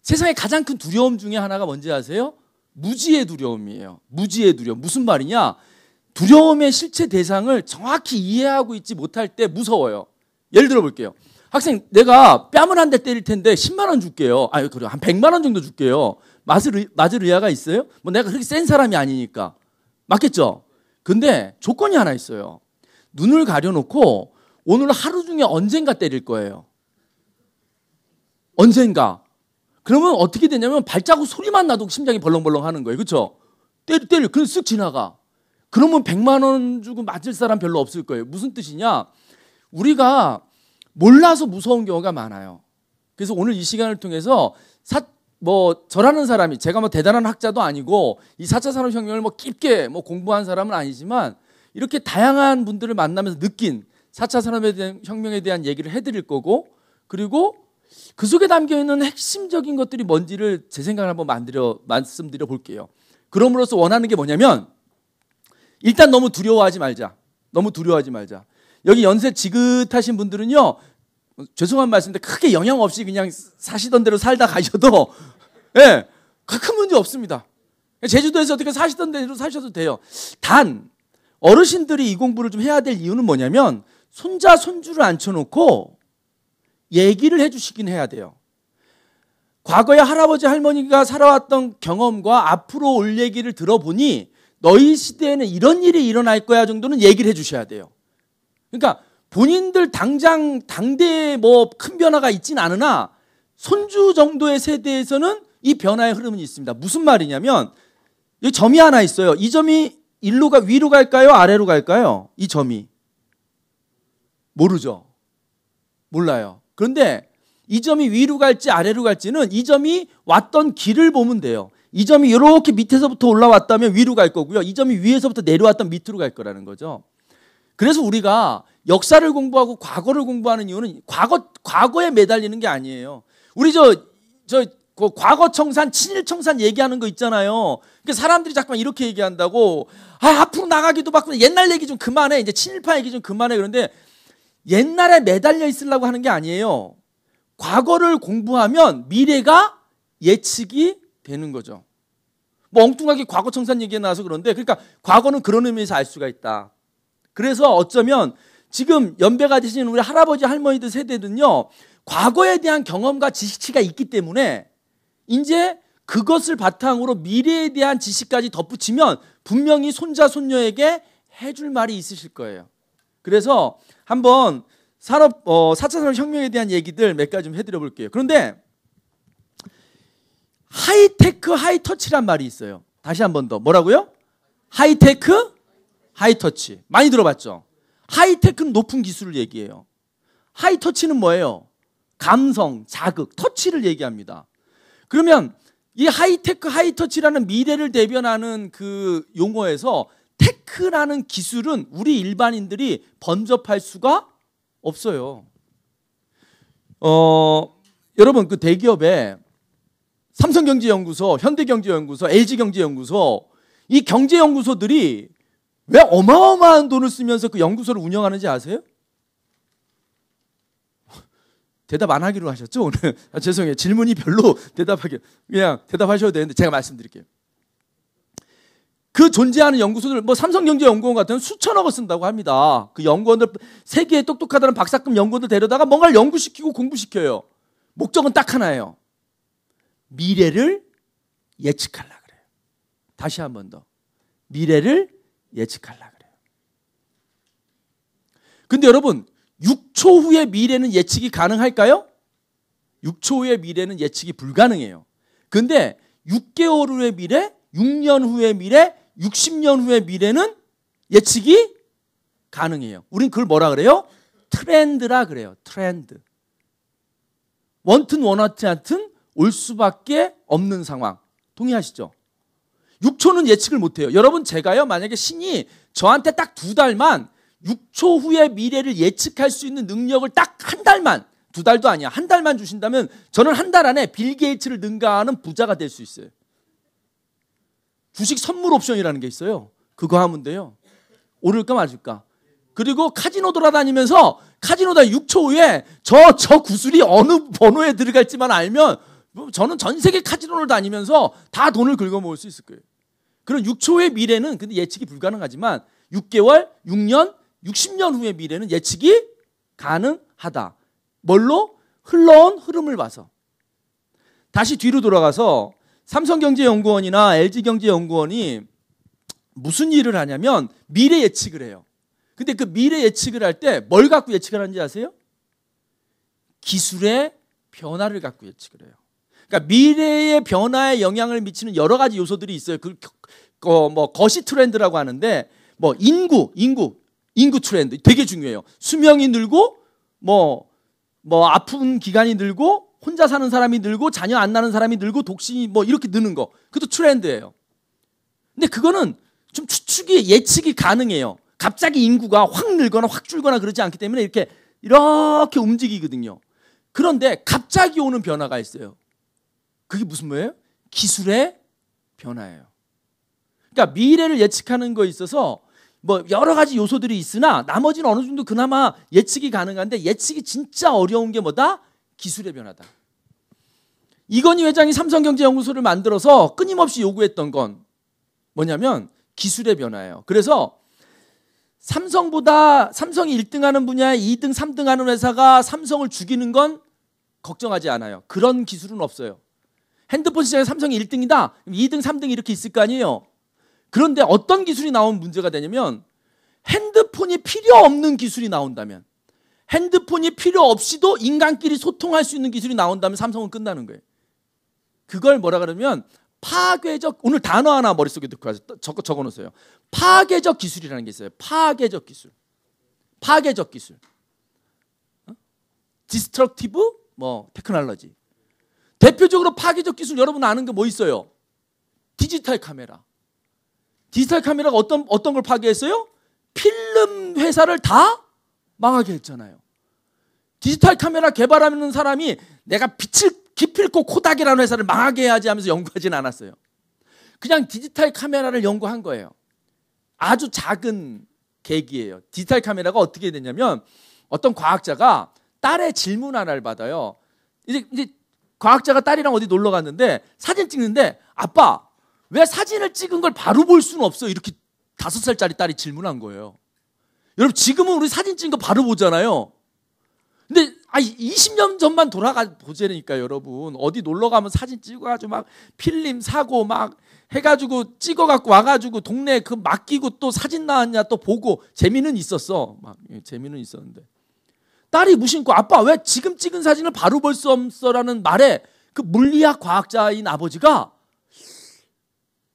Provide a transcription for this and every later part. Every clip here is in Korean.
세상에 가장 큰 두려움 중에 하나가 뭔지 아세요? 무지의 두려움이에요. 무지의 두려움. 무슨 말이냐? 두려움의 실체 대상을 정확히 이해하고 있지 못할 때 무서워요. 예를 들어 볼게요. 학생, 내가 뺨을 한 대 때릴 텐데 10만 원 줄게요. 아유, 그래, 한 100만 원 정도 줄게요. 맞을 의향가 있어요? 뭐 내가 그렇게 센 사람이 아니니까. 맞겠죠? 근데 조건이 하나 있어요. 눈을 가려놓고 오늘 하루 중에 언젠가 때릴 거예요. 언젠가. 그러면 어떻게 되냐면 발자국 소리만 나도 심장이 벌렁벌렁 하는 거예요. 그렇죠? 때려. 그럼 쓱 지나가. 그러면 100만 원 주고 맞을 사람 별로 없을 거예요. 무슨 뜻이냐? 우리가 몰라서 무서운 경우가 많아요. 그래서 오늘 이 시간을 통해서 저라는 사람이, 제가 뭐 대단한 학자도 아니고 이 4차 산업혁명을 뭐 깊게 공부한 사람은 아니지만 이렇게 다양한 분들을 만나면서 느낀 4차 산업혁명에 대한 얘기를 해드릴 거고, 그리고 그 속에 담겨있는 핵심적인 것들이 뭔지를 제 생각을 한번 말씀드려 볼게요. 그럼으로써 원하는 게 뭐냐면, 일단 너무 두려워하지 말자. 여기 연세 지긋하신 분들은요, 죄송한 말씀인데 크게 영향 없이 그냥 사시던 대로 살다 가셔도 예, 큰 문제 없습니다. 제주도에서 어떻게 사시던 대로 사셔도 돼요. 단 어르신들이 이 공부를 좀 해야 될 이유는 뭐냐면, 손자 손주를 앉혀놓고 얘기를 해주시긴 해야 돼요. 과거에 할아버지 할머니가 살아왔던 경험과 앞으로 올 얘기를 들어보니 너희 시대에는 이런 일이 일어날 거야 정도는 얘기를 해주셔야 돼요. 그러니까 본인들 당장 당대에 큰 변화가 있진 않으나 손주 정도의 세대에서는 이 변화의 흐름은 있습니다. 무슨 말이냐면, 여기 점이 하나 있어요. 이 점이 위로 갈까요? 아래로 갈까요? 이 점이. 모르죠. 몰라요. 그런데 이 점이 위로 갈지 아래로 갈지는 이 점이 왔던 길을 보면 돼요. 이 점이 이렇게 밑에서부터 올라왔다면 위로 갈 거고요. 이 점이 위에서부터 내려왔다면 밑으로 갈 거라는 거죠. 그래서 우리가 역사를 공부하고 과거를 공부하는 이유는 과거에 매달리는 게 아니에요. 우리 그 과거 청산, 친일 청산 얘기하는 거 있잖아요. 그러니까 사람들이 자꾸만 이렇게 얘기한다고, 앞으로 나가기도 바꾸고 옛날 얘기 좀 그만해. 이제 친일파 얘기 좀 그만해. 그런데 옛날에 매달려 있으려고 하는 게 아니에요. 과거를 공부하면 미래가 예측이 되는 거죠. 엉뚱하게 과거 청산 얘기가 나와서 그런데, 그러니까 과거는 그런 의미에서 알 수가 있다. 그래서 어쩌면 지금 연배가 되신 우리 할아버지 할머니들 세대는요, 과거에 대한 경험과 지식치가 있기 때문에 이제 그것을 바탕으로 미래에 대한 지식까지 덧붙이면 분명히 손자 손녀에게 해줄 말이 있으실 거예요. 그래서 한번 4차 산업혁명에 대한 얘기들 몇 가지 좀 해드려 볼게요. 그런데 하이테크 하이터치란 말이 있어요. 다시 한 번 더. 뭐라고요? 하이테크 하이터치. 많이 들어봤죠? 하이테크는 높은 기술을 얘기해요. 하이터치는 뭐예요? 감성, 자극, 터치를 얘기합니다. 그러면 이 하이테크 하이터치라는 미래를 대변하는 그 용어에서 테크라는 기술은 우리 일반인들이 번접할 수가 없어요. 여러분, 그 대기업에 삼성경제연구소, 현대경제연구소, LG경제연구소, 이 경제연구소들이 왜 어마어마한 돈을 쓰면서 그 연구소를 운영하는지 아세요? 대답 안 하기로 하셨죠, 오늘? 죄송해요. 질문이 별로 그냥 대답하셔도 되는데 제가 말씀드릴게요. 그 존재하는 연구소들, 삼성경제연구원 같은 수천억을 쓴다고 합니다. 그 연구원들, 세계에 똑똑하다는 박사급 연구원들 데려다가 뭔가를 연구시키고 공부시켜요. 목적은 딱 하나예요. 미래를 예측하려고 그래요. 다시 한 번 더. 미래를 예측하려고 그래요. 근데 여러분, 6초 후의 미래는 예측이 가능할까요? 6초 후의 미래는 예측이 불가능해요. 근데 6개월 후의 미래, 6년 후의 미래, 60년 후의 미래는 예측이 가능해요. 우린 그걸 뭐라 그래요? 트렌드라 그래요. 트렌드. 원튼 원하지 않든 올 수밖에 없는 상황. 동의하시죠? 6초는 예측을 못해요. 여러분, 제가요, 만약에 신이 저한테 딱 2달만 6초 후의 미래를 예측할 수 있는 능력을 딱 한 달만, 2달도 아니야, 한 달만 주신다면 저는 한 달 안에 빌 게이츠를 능가하는 부자가 될 수 있어요. 주식 선물 옵션이라는 게 있어요. 그거 하면 돼요. 오를까 맞을까. 그리고 카지노 돌아다니면서 카지노다 6초 후에 저 구슬이 어느 번호에 들어갈지만 알면 저는 전 세계 카지노를 다니면서 다 돈을 긁어모을 수 있을 거예요. 그런 6초의 미래는 근데 예측이 불가능하지만 6개월, 6년, 60년 후의 미래는 예측이 가능하다. 뭘로? 흘러온 흐름을 봐서. 다시 뒤로 돌아가서 삼성경제연구원이나 LG경제연구원이 무슨 일을 하냐면 미래 예측을 해요. 근데 그 미래 예측을 할 때 뭘 갖고 예측을 하는지 아세요? 기술의 변화를 갖고 예측을 해요. 그러니까 미래의 변화에 영향을 미치는 여러 가지 요소들이 있어요. 뭐 거시 트렌드라고 하는데 뭐 인구 트렌드 되게 중요해요. 수명이 늘고 뭐 아픈 기간이 늘고 혼자 사는 사람이 늘고 자녀 안 낳는 사람이 늘고 독신이 뭐 이렇게 느는 거. 그것도 트렌드예요. 근데 그거는 좀 추측이 예측이 가능해요. 갑자기 인구가 확 늘거나 확 줄거나 그러지 않기 때문에 이렇게 움직이거든요. 그런데 갑자기 오는 변화가 있어요. 그게 무슨 뭐예요? 기술의 변화예요. 그러니까 미래를 예측하는 거에 있어서 뭐 여러 가지 요소들이 있으나 나머지는 어느 정도 그나마 예측이 가능한데 예측이 진짜 어려운 게 뭐다? 기술의 변화다. 이건희 회장이 삼성경제연구소를 만들어서 끊임없이 요구했던 건 뭐냐면 기술의 변화예요. 그래서 삼성이 1등하는 분야에 2등, 3등하는 회사가 삼성을 죽이는 건 걱정하지 않아요. 그런 기술은 없어요. 핸드폰 시장에 삼성이 1등이다. 2등, 3등 이렇게 있을 거 아니에요. 그런데 어떤 기술이 나오면 문제가 되냐면 핸드폰이 필요 없는 기술이 나온다면, 핸드폰이 필요 없이도 인간끼리 소통할 수 있는 기술이 나온다면 삼성은 끝나는 거예요. 그걸 뭐라 그러면 파괴적, 오늘 단어 하나 머릿속에 넣고 적어놓으세요. 파괴적 기술이라는 게 있어요. 파괴적 기술. 디스트럭티브 테크놀로지. 대표적으로 파괴적 기술 여러분 아는 게 뭐 있어요? 디지털 카메라. 디지털 카메라가 어떤 걸 파괴했어요? 필름 회사를 다 망하게 했잖아요. 디지털 카메라 개발하는 사람이 내가 기필코 코닥이라는 회사를 망하게 해야지 하면서 연구하지는 않았어요. 그냥 디지털 카메라를 연구한 거예요. 아주 작은 계기예요. 디지털 카메라가 어떻게 되냐면 어떤 과학자가 딸의 질문 하나를 받아요. 이제 과학자가 딸이랑 어디 놀러 갔는데 사진 찍는데 아빠 왜 사진을 찍은 걸 바로 볼 수는 없어? 이렇게 5살짜리 딸이 질문한 거예요. 여러분 지금은 우리 사진 찍은 거 바로 보잖아요. 근데 20년 전만 돌아가 보자니까 여러분 어디 놀러 가면 사진 찍어가지고 막 필름 사고 막 해가지고 찍어갖고 와가지고 동네 그 맡기고 또 사진 나왔냐 또 보고 재미는 있었어. 재미는 있었는데 딸이 무심코 아빠 왜 지금 찍은 사진을 바로 볼 수 없어라는 말에 그 물리학 과학자인 아버지가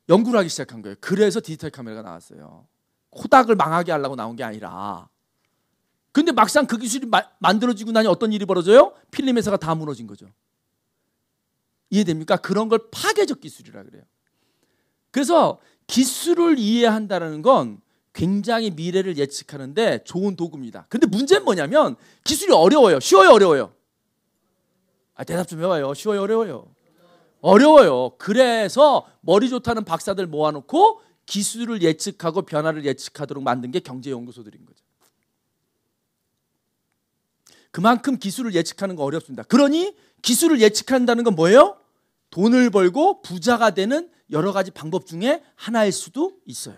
연구를 하기 시작한 거예요. 그래서 디지털 카메라가 나왔어요. 코닥을 망하게 하려고 나온 게 아니라. 근데 막상 그 기술이 만들어지고 나니 어떤 일이 벌어져요? 필름 회사가 다 무너진 거죠. 이해됩니까? 그런 걸 파괴적 기술이라 그래요. 그래서 기술을 이해한다는 건 굉장히 미래를 예측하는데 좋은 도구입니다. 근데 문제는 뭐냐면 기술이 어려워요. 쉬워요, 어려워요? 대답 좀 해봐요. 쉬워요, 어려워요? 어려워요. 그래서 머리 좋다는 박사들 모아놓고 기술을 예측하고 변화를 예측하도록 만든 게 경제연구소들인 거죠. 그만큼 기술을 예측하는 거 어렵습니다. 그러니 기술을 예측한다는 건 뭐예요? 돈을 벌고 부자가 되는 여러 가지 방법 중에 하나일 수도 있어요.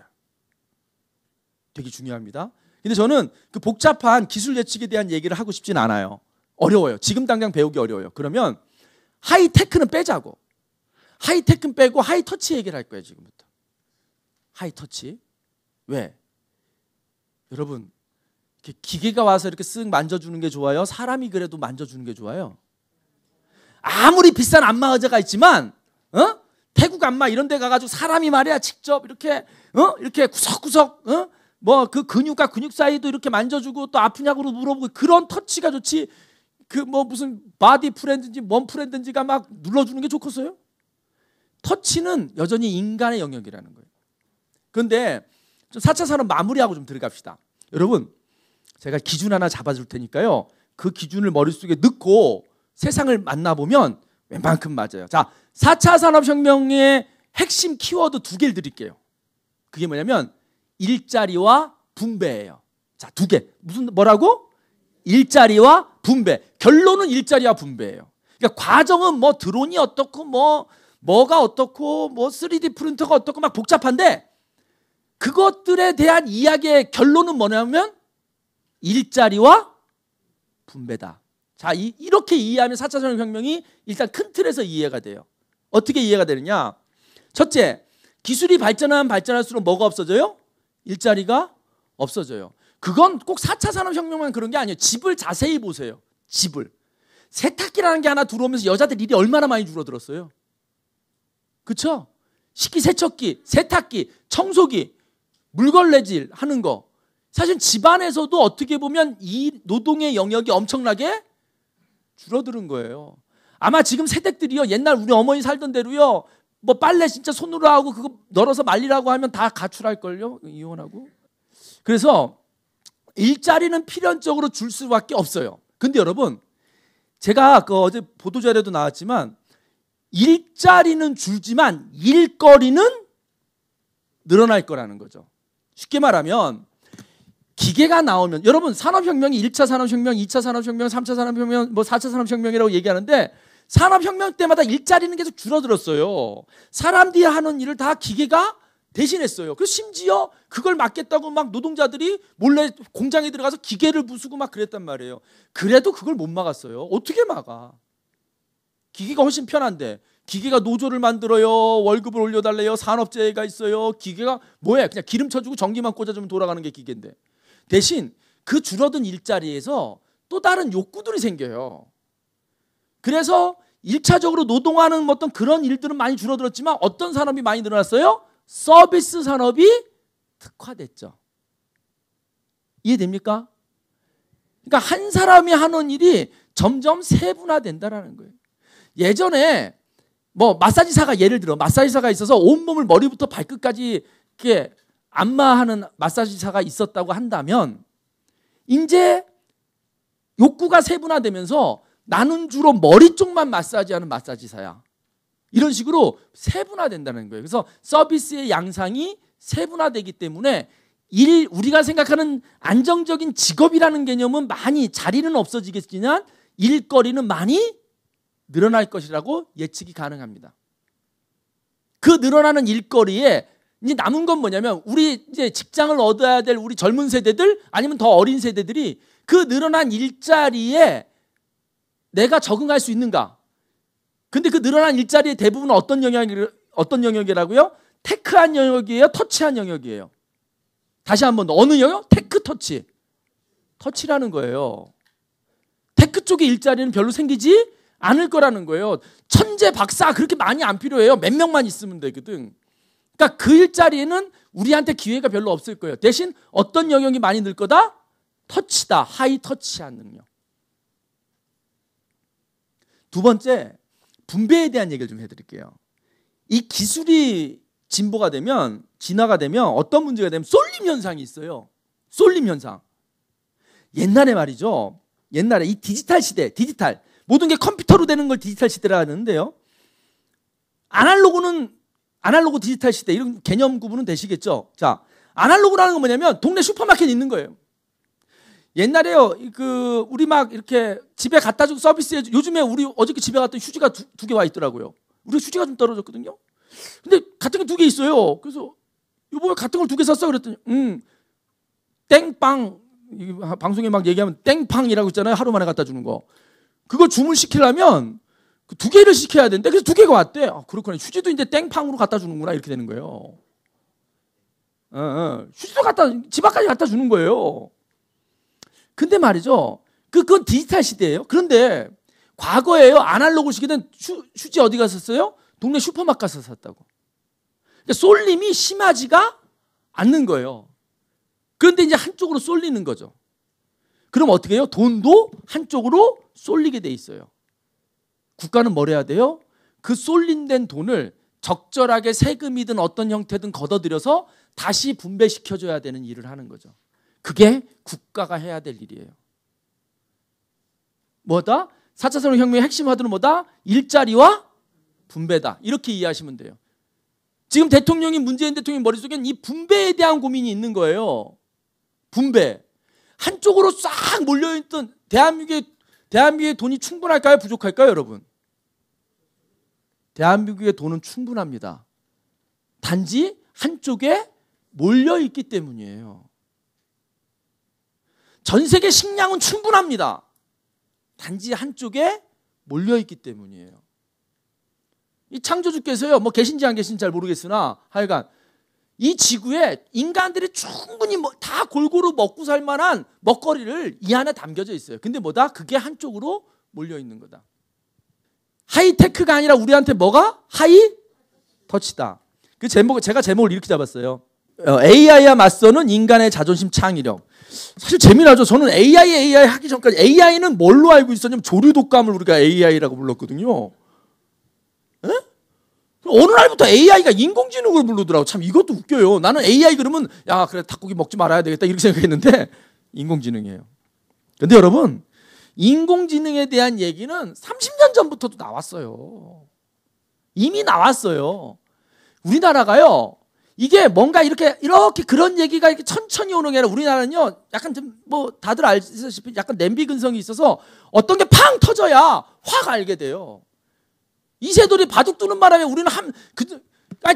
되게 중요합니다. 근데 저는 그 복잡한 기술 예측에 대한 얘기를 하고 싶진 않아요. 어려워요. 지금 당장 배우기 어려워요. 그러면 하이테크는 빼자고. 하이테크는 빼고 하이터치 얘기를 할 거예요. 지금부터. 하이터치. 왜? 여러분 기계가 와서 이렇게 쓱 만져주는 게 좋아요? 사람이 그래도 만져주는 게 좋아요? 아무리 비싼 안마 의자가 있지만 태국 안마 이런 데 가가지고 사람이 말이야 직접 이렇게 구석구석 뭐 그 근육과 근육 사이도 이렇게 만져주고 또 아프냐고 물어보고 그런 터치가 좋지 그 뭐 무슨 바디 프렌드인지 뭔 프렌드인지가 막 눌러주는 게 좋겠어요? 터치는 여전히 인간의 영역이라는 거예요. 그런데 좀 4차 산업 마무리하고 좀 들어갑시다. 여러분 제가 기준 하나 잡아줄 테니까요. 그 기준을 머릿속에 넣고 세상을 만나보면 웬만큼 맞아요. 자, 4차 산업혁명의 핵심 키워드 2개를 드릴게요. 그게 뭐냐면 일자리와 분배예요. 자, 2개. 뭐라고? 일자리와 분배. 결론은 일자리와 분배예요. 그러니까 그러니까 과정은 뭐 드론이 어떻고 뭐가 어떻고 뭐 3D 프린터가 어떻고 막 복잡한데 그것들에 대한 이야기의 결론은 뭐냐면 일자리와 분배다. 자, 이렇게 이해하면 4차 산업혁명이 일단 큰 틀에서 이해가 돼요. 어떻게 이해가 되느냐? 첫째, 기술이 발전할수록 뭐가 없어져요? 일자리가 없어져요. 그건 꼭 4차 산업혁명만 그런 게 아니에요. 집을 자세히 보세요. 집을. 세탁기라는 게 하나 들어오면서 여자들 일이 얼마나 많이 줄어들었어요. 그렇죠? 식기세척기, 세탁기, 청소기, 물걸레질 하는 거. 사실 집안에서도 어떻게 보면 이 노동의 영역이 엄청나게 줄어드는 거예요. 아마 지금 세댁들이요, 옛날 우리 어머니 살던 대로요, 뭐 빨래 진짜 손으로 하고 그거 널어서 말리라고 하면 다 가출할걸요, 이혼하고. 그래서 일자리는 필연적으로 줄 수밖에 없어요. 근데 여러분, 제가 어제 보도자료도 나왔지만 일자리는 줄지만 일거리는 늘어날 거라는 거죠. 쉽게 말하면 기계가 나오면, 여러분 산업혁명이 1차 산업혁명, 2차 산업혁명, 3차 산업혁명, 뭐 4차 산업혁명이라고 얘기하는데 산업혁명 때마다 일자리는 계속 줄어들었어요. 사람들이 하는 일을 다 기계가 대신했어요. 그래서 심지어 그걸 막겠다고 막 노동자들이 몰래 공장에 들어가서 기계를 부수고 막 그랬단 말이에요. 그래도 그걸 못 막았어요. 어떻게 막아? 기계가 훨씬 편한데. 기계가 노조를 만들어요. 월급을 올려달래요. 산업재해가 있어요. 기계가 뭐야? 그냥 기름 쳐주고 전기만 꽂아주면 돌아가는 게 기계인데. 대신 그 줄어든 일자리에서 또 다른 욕구들이 생겨요. 그래서 1차적으로 노동하는 어떤 그런 일들은 많이 줄어들었지만 어떤 산업이 많이 늘어났어요? 서비스 산업이 특화됐죠. 이해됩니까? 그러니까 한 사람이 하는 일이 점점 세분화된다는 거예요. 예전에 뭐 마사지사가, 예를 들어 마사지사가 있어서 온몸을 머리부터 발끝까지 이렇게 안마하는 마사지사가 있었다고 한다면 이제 욕구가 세분화되면서 나는 주로 머리 쪽만 마사지하는 마사지사야. 이런 식으로 세분화된다는 거예요. 그래서 서비스의 양상이 세분화되기 때문에 우리가 생각하는 안정적인 직업이라는 개념은 많이, 자리는 없어지겠지만 일거리는 많이 늘어날 것이라고 예측이 가능합니다. 그 늘어나는 일거리에 이제 남은 건 뭐냐면 우리 이제 직장을 얻어야 될 우리 젊은 세대들 아니면 더 어린 세대들이 그 늘어난 일자리에 내가 적응할 수 있는가? 근데 그 늘어난 일자리의 대부분은 어떤 영역이라고요? 테크한 영역이에요? 터치한 영역이에요? 다시 한번, 어느 영역? 테크 터치. 터치라는 거예요. 테크 쪽의 일자리는 별로 생기지 않을 거라는 거예요. 천재 박사 그렇게 많이 안 필요해요. 몇 명만 있으면 되거든. 그러니까 그 일자리에는 우리한테 기회가 별로 없을 거예요. 대신 어떤 영역이 많이 늘 거다? 터치다. 하이 터치한 능력. 두 번째, 분배에 대한 얘기를 좀 해드릴게요. 이 기술이 진화가 되면 어떤 문제가 되면 쏠림 현상이 있어요. 쏠림 현상. 옛날에 말이죠. 옛날에 이 디지털 시대, 모든 게 컴퓨터로 되는 걸 디지털 시대라 하는데요. 아날로그 디지털 시대, 이런 개념 구분은 되시겠죠. 자, 아날로그라는 건 뭐냐면 동네 슈퍼마켓에 있는 거예요. 옛날에요, 우리 막 이렇게 집에 갖다 주고 서비스해, 요즘에 우리 어저께 집에 갔더니 휴지가 두 개 와 있더라고요. 우리 휴지가 좀 떨어졌거든요. 근데 같은 게 두 개 있어요. 그래서 이번에 같은 걸 두 개 샀어 그랬더니 땡빵, 방송에 막 얘기하면 땡팡이라고 있잖아요. 하루 만에 갖다 주는 거. 그거 주문시키려면 두 개를 시켜야 되는데 그래서 두 개가 왔대. 아, 그렇구나. 휴지도 이제 땡팡으로 갖다 주는구나. 이렇게 되는 거예요. 휴지도 집 앞까지 갖다 주는 거예요. 근데 말이죠. 그건 디지털 시대예요. 그런데 과거에요. 아날로그 시대는 휴지 어디 갔었어요? 동네 슈퍼마켓 가서 샀다고. 그러니까 쏠림이 심하지가 않는 거예요. 그런데 이제 한쪽으로 쏠리는 거죠. 그럼 어떻게 해요? 돈도 한쪽으로 쏠리게 돼 있어요. 국가는 뭘 해야 돼요? 그 쏠린된 돈을 적절하게 세금이든 어떤 형태든 걷어들여서 다시 분배시켜줘야 되는 일을 하는 거죠. 그게 국가가 해야 될 일이에요. 뭐다? 4차 산업혁명의 핵심 화두는 뭐다? 일자리와 분배다. 이렇게 이해하시면 돼요. 지금 문재인 대통령 머릿속엔 이 분배에 대한 고민이 있는 거예요. 분배. 한쪽으로 싹 몰려있던 대한민국의 돈이 충분할까요? 부족할까요, 여러분? 대한민국의 돈은 충분합니다. 단지 한쪽에 몰려있기 때문이에요. 전 세계 식량은 충분합니다. 단지 한쪽에 몰려있기 때문이에요. 이 창조주께서요, 뭐 계신지 안 계신지 잘 모르겠으나 하여간 이 지구에 인간들이 충분히 다 골고루 먹고 살 만한 먹거리를 이 안에 담겨져 있어요. 근데 뭐다? 그게 한쪽으로 몰려있는 거다. 하이테크가 아니라 우리한테 뭐가? 하이터치다. 그 제목, 제가 제목을 이렇게 잡았어요. AI와 맞서는 인간의 자존심 창의력. 사실 재미나죠. 저는 AI 하기 전까지 AI는 뭘로 알고 있었냐면 조류 독감을 우리가 AI라고 불렀거든요. 에? 어느 날부터 AI가 인공지능으로 부르더라고. 참 이것도 웃겨요. 나는 AI 그러면 야 그래 닭고기 먹지 말아야 되겠다 이렇게 생각했는데 인공지능이에요. 근데 여러분 인공지능에 대한 얘기는 30년 전부터도 나왔어요. 이미 나왔어요. 우리나라가요. 이게 뭔가 이렇게 그런 얘기가 이렇게 천천히 오는 게 아니라 우리나라는요. 약간 좀 뭐 다들 알다시피 약간 냄비 근성이 있어서 어떤 게 팡 터져야 확 알게 돼요. 이세돌이 바둑 두는 바람에 우리는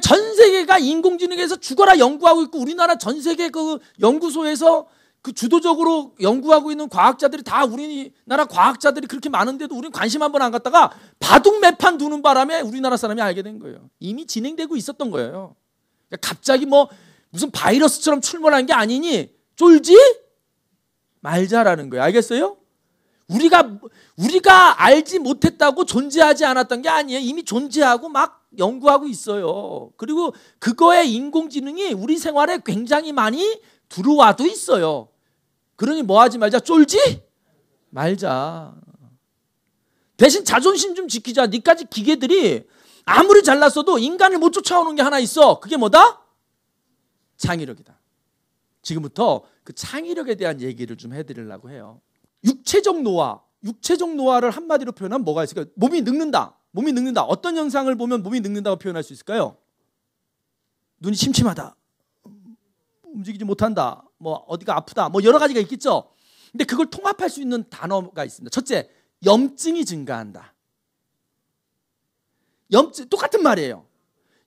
전 세계가 인공지능에서 죽어라 연구하고 있고 우리나라 전 세계 그 연구소에서 그 주도적으로 연구하고 있는 과학자들이 다 우리나라 과학자들이 그렇게 많은데도 우리는 관심 한번 안 갖다가 바둑 매판 두는 바람에 우리나라 사람이 알게 된 거예요. 이미 진행되고 있었던 거예요. 그러니까 갑자기 뭐 무슨 바이러스처럼 출몰한 게 아니니 쫄지 말자라는 거예요. 알겠어요? 우리가 알지 못했다고 존재하지 않았던 게 아니에요. 이미 존재하고 막 연구하고 있어요. 그리고 그거의 인공지능이 우리 생활에 굉장히 많이 들어와도 있어요. 그러니 뭐 하지 말자. 쫄지 말자. 대신 자존심 좀 지키자. 니까지 기계들이 아무리 잘났어도 인간을 못 쫓아오는 게 하나 있어. 그게 뭐다? 창의력이다. 지금부터 그 창의력에 대한 얘기를 좀 해드리려고 해요. 육체적 노화를 한마디로 표현하면 뭐가 있을까요? 몸이 늙는다. 어떤 영상을 보면 몸이 늙는다고 표현할 수 있을까요? 눈이 침침하다. 움직이지 못한다. 뭐 어디가 아프다. 뭐 여러 가지가 있겠죠. 근데 그걸 통합할 수 있는 단어가 있습니다. 첫째, 염증이 증가한다. 똑같은 말이에요.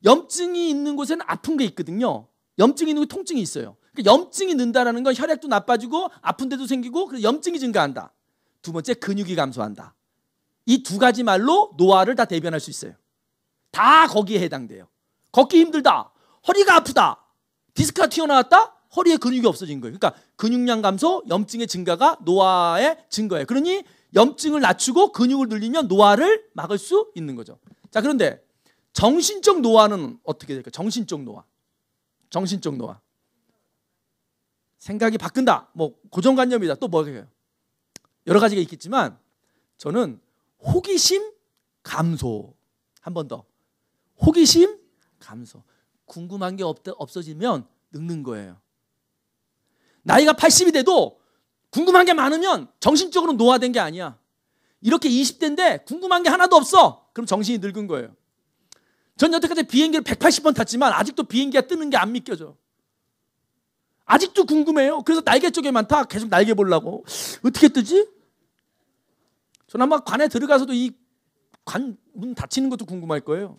염증이 있는 곳에는 아픈 게 있거든요. 염증이 있는 곳에 통증이 있어요. 그러니까 염증이 는다라는 건 혈액도 나빠지고 아픈 데도 생기고 그래서 염증이 증가한다. 두 번째, 근육이 감소한다. 이 두 가지 말로 노화를 다 대변할 수 있어요. 다 거기에 해당돼요. 걷기 힘들다. 허리가 아프다. 디스크가 튀어나왔다. 허리에 근육이 없어진 거예요. 그러니까 근육량 감소, 염증의 증가가 노화의 증거예요. 그러니 염증을 낮추고 근육을 늘리면 노화를 막을 수 있는 거죠. 자, 그런데 정신적 노화는 어떻게 될까요? 정신적 노화. 생각이 바뀐다. 뭐 고정관념이다. 또 뭐예요? 여러 가지가 있겠지만 저는 호기심 감소. 한 번 더. 호기심 감소. 궁금한 게 없어지면 늙는 거예요. 나이가 80이 돼도 궁금한 게 많으면 정신적으로 노화된 게 아니야. 이렇게 20대인데 궁금한 게 하나도 없어. 그럼 정신이 늙은 거예요. 전 여태까지 비행기를 180번 탔지만 아직도 비행기가 뜨는 게 안 믿겨져. 아직도 궁금해요. 그래서 날개 쪽에 많다. 계속 날개 보려고. 어떻게 뜨지? 저는 아마 관에 들어가서도 이 관 문 닫히는 것도 궁금할 거예요.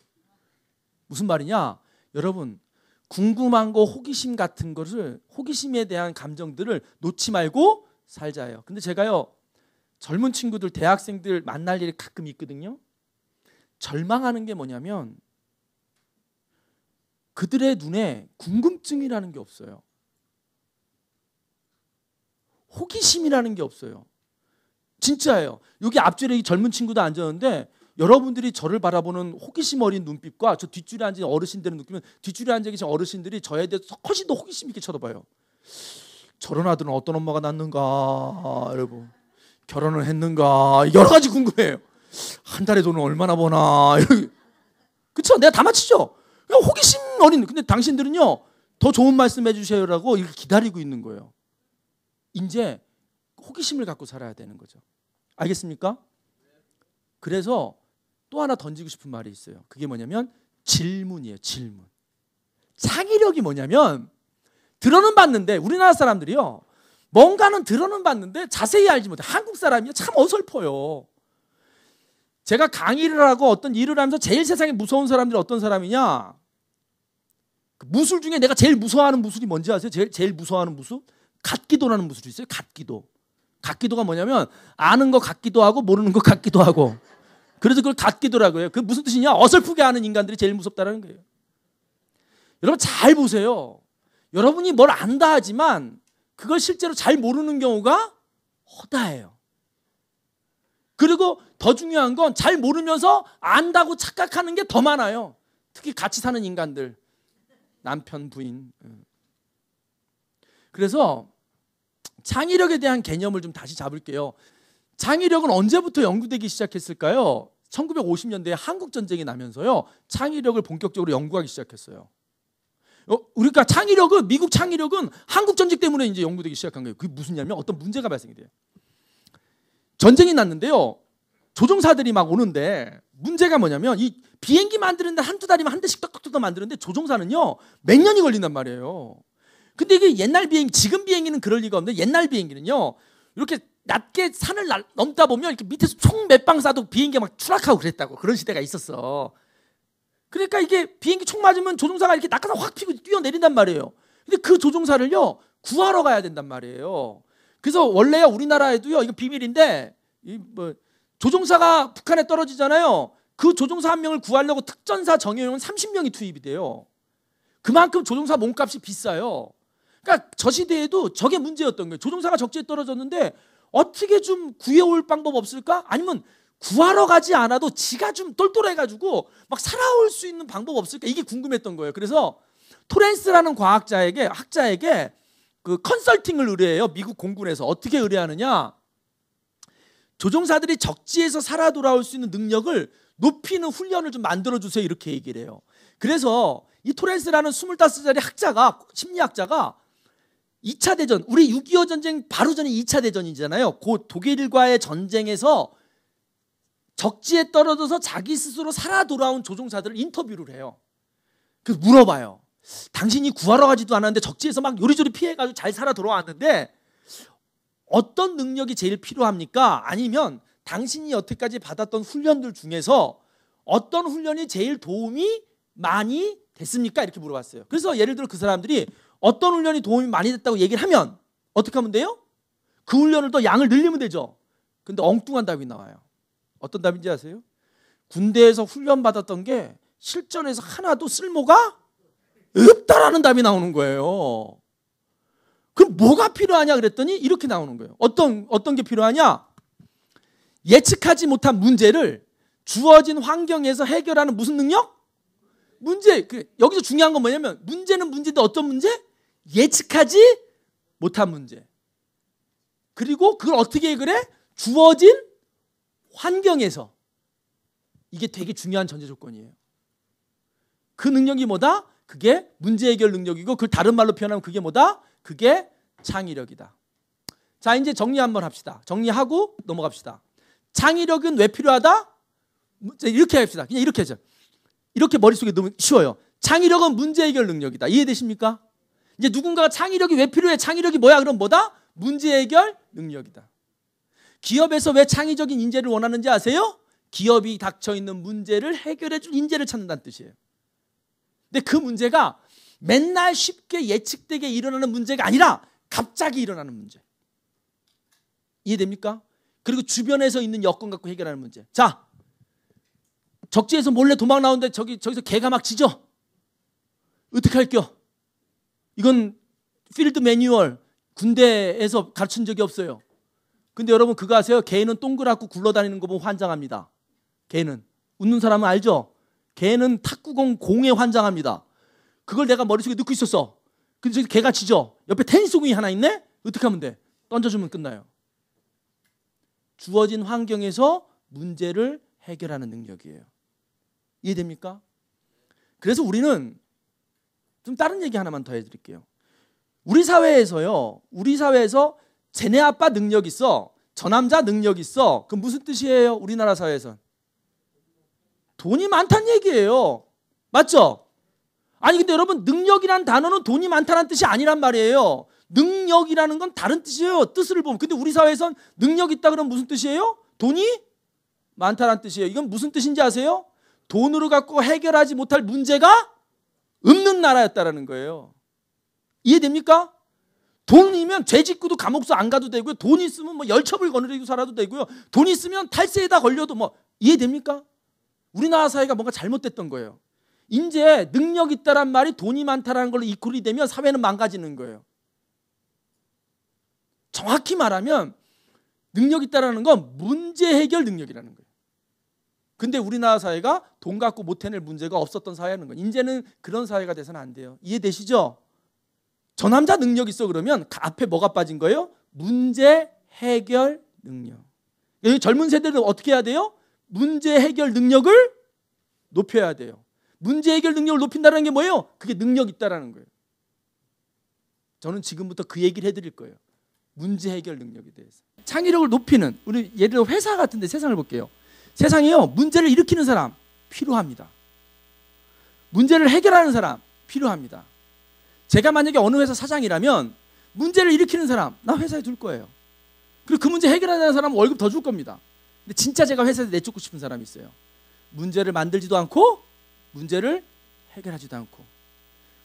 무슨 말이냐? 여러분, 궁금한 거, 호기심 같은 것을, 호기심에 대한 감정들을 놓지 말고 살자예요. 근데 제가요, 젊은 친구들, 대학생들 만날 일이 가끔 있거든요. 절망하는 게 뭐냐면 그들의 눈에 궁금증이라는 게 없어요. 호기심이라는 게 없어요. 진짜예요. 여기 앞줄에 이 젊은 친구도 앉았는데 여러분들이 저를 바라보는 호기심 어린 눈빛과 저 뒷줄에 앉은 어르신들의 느낌은 뒷줄에 앉아 계신 어르신들이 저에 대해서 훨씬 더 호기심 있게 쳐다봐요. 저런 아들은 어떤 엄마가 낳는가, 여러분. 결혼을 했는가, 여러 가지 궁금해요. 한 달에 돈을 얼마나 버나. 그렇죠? 내가 다 맞히죠? 호기심 어린. 근데 당신들은요, 더 좋은 말씀 해주세요라고 이렇게 기다리고 있는 거예요. 이제 호기심을 갖고 살아야 되는 거죠. 알겠습니까? 그래서 또 하나 던지고 싶은 말이 있어요. 그게 뭐냐면 질문이에요. 질문. 창의력이 뭐냐면 들어는 봤는데 우리나라 사람들이요, 뭔가는 들어는 봤는데 자세히 알지 못해. 한국 사람이요, 참 어설퍼요. 제가 강의를 하고 어떤 일을 하면서 제일 세상에 무서운 사람들이 어떤 사람이냐? 그 무술 중에 내가 제일 무서워하는 무술이 뭔지 아세요? 제일 무서워하는 무술? 갓기도라는 무술이 있어요. 갓기도. 갓기도가 뭐냐면 아는 거 같기도 하고 모르는 거 같기도 하고. 그래서 그걸 갓기도라고 해요. 그 무슨 뜻이냐? 어설프게 하는 인간들이 제일 무섭다는 거예요. 여러분 잘 보세요. 여러분이 뭘 안다 하지만 그걸 실제로 잘 모르는 경우가 허다해요. 그리고 더 중요한 건 잘 모르면서 안다고 착각하는 게 더 많아요. 특히 같이 사는 인간들. 남편, 부인. 그래서 창의력에 대한 개념을 좀 다시 잡을게요. 창의력은 언제부터 연구되기 시작했을까요? 1950년대에 한국전쟁이 나면서요. 창의력을 본격적으로 연구하기 시작했어요. 그러니까 창의력은, 미국 창의력은 한국전쟁 때문에 이제 연구되기 시작한 거예요. 그게 무슨냐면 어떤 문제가 발생이 돼요. 전쟁이 났는데요. 조종사들이 막 오는데 문제가 뭐냐면 이 비행기 만드는데 한두 달이면 한 대씩 떡떡떡 만드는데 조종사는요. 몇 년이 걸린단 말이에요. 근데 이게 옛날 비행기, 지금 비행기는 그럴 리가 없는데 옛날 비행기는요. 이렇게 낮게 산을 넘다 보면 이렇게 밑에서 총 몇 방 쏴도 비행기가 막 추락하고 그랬다고. 그런 시대가 있었어. 그러니까 이게 비행기 총 맞으면 조종사가 이렇게 낙하산 확 피고 뛰어내린단 말이에요. 근데 그 조종사를요. 구하러 가야 된단 말이에요. 그래서 원래야 우리나라에도요. 이거 비밀인데 조종사가 북한에 떨어지잖아요. 그 조종사 한 명을 구하려고 특전사 정예용은 30명이 투입이 돼요. 그만큼 조종사 몸값이 비싸요. 그러니까 저 시대에도 저게 문제였던 거예요. 조종사가 적지에 떨어졌는데 어떻게 좀 구해올 방법 없을까? 아니면 구하러 가지 않아도 지가 좀 똘똘해가지고 막 살아올 수 있는 방법 없을까? 이게 궁금했던 거예요. 그래서 토렌스라는 학자에게 그 컨설팅을 의뢰해요. 미국 공군에서. 어떻게 의뢰하느냐? 조종사들이 적지에서 살아 돌아올 수 있는 능력을 높이는 훈련을 좀 만들어주세요. 이렇게 얘기를 해요. 그래서 이 토렌스라는 25살짜리 학자가, 심리학자가 2차 대전, 우리 6.25 전쟁 바로 전에 2차 대전이잖아요. 그 독일과의 전쟁에서 적지에 떨어져서 자기 스스로 살아 돌아온 조종사들을 인터뷰를 해요. 그래서 물어봐요. 당신이 구하러 가지도 않았는데 적지에서 막 요리조리 피해가지고 잘 살아 돌아왔는데 어떤 능력이 제일 필요합니까? 아니면 당신이 여태까지 받았던 훈련들 중에서 어떤 훈련이 제일 도움이 많이 됐습니까? 이렇게 물어봤어요. 그래서 예를 들어 그 사람들이 어떤 훈련이 도움이 많이 됐다고 얘기를 하면 어떻게 하면 돼요? 그 훈련을 더 양을 늘리면 되죠. 근데 엉뚱한 답이 나와요. 어떤 답인지 아세요? 군대에서 훈련받았던 게 실전에서 하나도 쓸모가 없다라는 답이 나오는 거예요. 그럼 뭐가 필요하냐 그랬더니 이렇게 나오는 거예요. 어떤 게 필요하냐? 예측하지 못한 문제를 주어진 환경에서 해결하는 무슨 능력? 문제. 여기서 중요한 건 뭐냐면 문제는 문제인데 어떤 문제? 예측하지 못한 문제. 그리고 그걸 어떻게 해결해? 주어진 환경에서. 이게 되게 중요한 전제 조건이에요. 그 능력이 뭐다? 그게 문제 해결 능력이고 그걸 다른 말로 표현하면 그게 뭐다? 그게 창의력이다. 자, 이제 정리 한번 합시다. 정리하고 넘어갑시다. 창의력은 왜 필요하다? 이렇게 합시다. 그냥 이렇게 하죠. 이렇게 머릿속에 넣으면 쉬워요. 창의력은 문제 해결 능력이다. 이해되십니까? 이제 누군가가 창의력이 왜 필요해? 창의력이 뭐야? 그럼 뭐다? 문제 해결 능력이다. 기업에서 왜 창의적인 인재를 원하는지 아세요? 기업이 닥쳐있는 문제를 해결해 줄 인재를 찾는다는 뜻이에요. 근데 그 문제가 맨날 쉽게 예측되게 일어나는 문제가 아니라 갑자기 일어나는 문제. 이해됩니까? 그리고 주변에서 있는 여건 갖고 해결하는 문제. 자, 적지에서 몰래 도망 나오는데 저기서 개가 막 짖어. 어떻게 할게요? 이건 필드 매뉴얼 군대에서 가르친 적이 없어요. 근데 여러분 그거 아세요? 개는 동그랗고 굴러다니는 거 보면 환장합니다. 개는. 웃는 사람은 알죠? 개는 탁구공 공에 환장합니다. 그걸 내가 머릿속에 넣고 있었어. 근데 저기 개가 짖어. 옆에 테니스공이 하나 있네? 어떻게 하면 돼? 던져주면 끝나요. 주어진 환경에서 문제를 해결하는 능력이에요. 이해됩니까? 그래서 우리는 좀 다른 얘기 하나만 더 해드릴게요. 우리 사회에서 쟤네 아빠 능력 있어. 저 남자 능력 있어. 그럼 무슨 뜻이에요? 우리나라 사회에선 돈이 많다는 얘기예요. 맞죠? 아니 근데 여러분 능력이란 단어는 돈이 많다는 뜻이 아니란 말이에요. 능력이라는 건 다른 뜻이에요. 뜻을 보면. 근데 우리 사회에선 능력 있다 그러면 무슨 뜻이에요? 돈이 많다란 뜻이에요. 이건 무슨 뜻인지 아세요? 돈으로 갖고 해결하지 못할 문제가 없는 나라였다라는 거예요. 이해됩니까? 돈이면 죄 짓고도 감옥서 안 가도 되고요. 돈 있으면 뭐 열첩을 거느리고 살아도 되고요. 돈 있으면 탈세에다 걸려도 뭐 이해됩니까? 우리나라 사회가 뭔가 잘못됐던 거예요. 이제 능력 있다란 말이 돈이 많다라는 걸로 이퀄이 되면 사회는 망가지는 거예요. 정확히 말하면 능력 있다라는 건 문제 해결 능력이라는 거예요. 근데 우리나라 사회가 돈 갖고 못 해낼 문제가 없었던 사회라는 거예요. 이제는 그런 사회가 돼서는 안 돼요. 이해되시죠? 저 남자 능력 있어 그러면 앞에 뭐가 빠진 거예요? 문제 해결 능력. 여기 젊은 세대들은 어떻게 해야 돼요? 문제 해결 능력을 높여야 돼요. 문제 해결 능력을 높인다는 게 뭐예요? 그게 능력 있다라는 거예요. 저는 지금부터 그 얘기를 해드릴 거예요. 문제 해결 능력에 대해서. 창의력을 높이는, 우리 예를 들어 회사 같은 데 세상을 볼게요. 세상에요, 문제를 일으키는 사람 필요합니다. 문제를 해결하는 사람 필요합니다. 제가 만약에 어느 회사 사장이라면 문제를 일으키는 사람 나 회사에 둘 거예요. 그리고 그 문제 해결하는 사람은 월급 더 줄 겁니다. 근데 진짜 제가 회사에 내쫓고 싶은 사람이 있어요. 문제를 만들지도 않고 문제를 해결하지도 않고.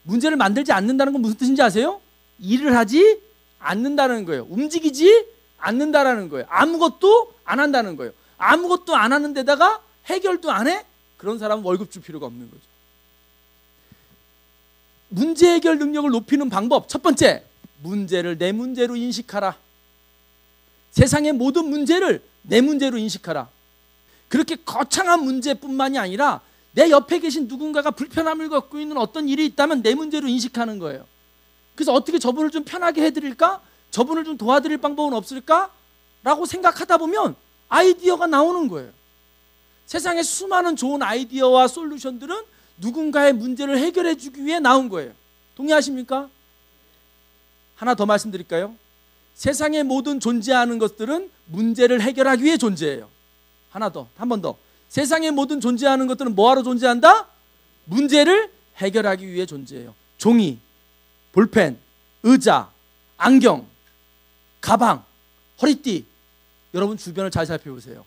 문제를 만들지 않는다는 건 무슨 뜻인지 아세요? 일을 하지 않는다는 거예요. 움직이지 않는다라는 거예요. 아무것도 안 한다는 거예요. 아무것도 안 하는 데다가 해결도 안 해? 그런 사람은 월급 줄 필요가 없는 거죠. 문제 해결 능력을 높이는 방법, 첫 번째, 문제를 내 문제로 인식하라. 세상의 모든 문제를 내 문제로 인식하라. 그렇게 거창한 문제뿐만이 아니라 내 옆에 계신 누군가가 불편함을 갖고 있는 어떤 일이 있다면 내 문제로 인식하는 거예요. 그래서 어떻게 저분을 좀 편하게 해드릴까? 저분을 좀 도와드릴 방법은 없을까? 라고 생각하다 보면 아이디어가 나오는 거예요. 세상에 수많은 좋은 아이디어와 솔루션들은 누군가의 문제를 해결해 주기 위해 나온 거예요. 동의하십니까? 하나 더 말씀드릴까요? 세상의 모든 존재하는 것들은 문제를 해결하기 위해 존재해요. 하나 더, 한 번 더. 세상의 모든 존재하는 것들은 뭐하러 존재한다? 문제를 해결하기 위해 존재해요. 종이, 볼펜, 의자, 안경, 가방, 허리띠. 여러분 주변을 잘 살펴보세요.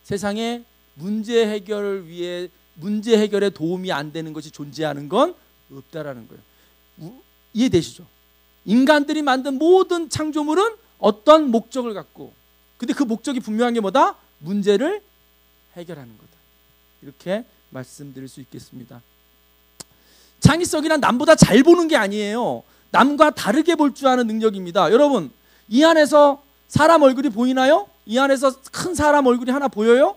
세상에 문제 해결을 위해 문제 해결에 도움이 안 되는 것이 존재하는 건 없다라는 거예요. 이해되시죠? 인간들이 만든 모든 창조물은 어떤 목적을 갖고, 근데 그 목적이 분명한 게 뭐다? 문제를 해결하는 거다. 이렇게 말씀드릴 수 있겠습니다. 창의성이란 남보다 잘 보는 게 아니에요. 남과 다르게 볼 줄 아는 능력입니다. 여러분, 이 안에서 사람 얼굴이 보이나요? 이 안에서 큰 사람 얼굴이 하나 보여요?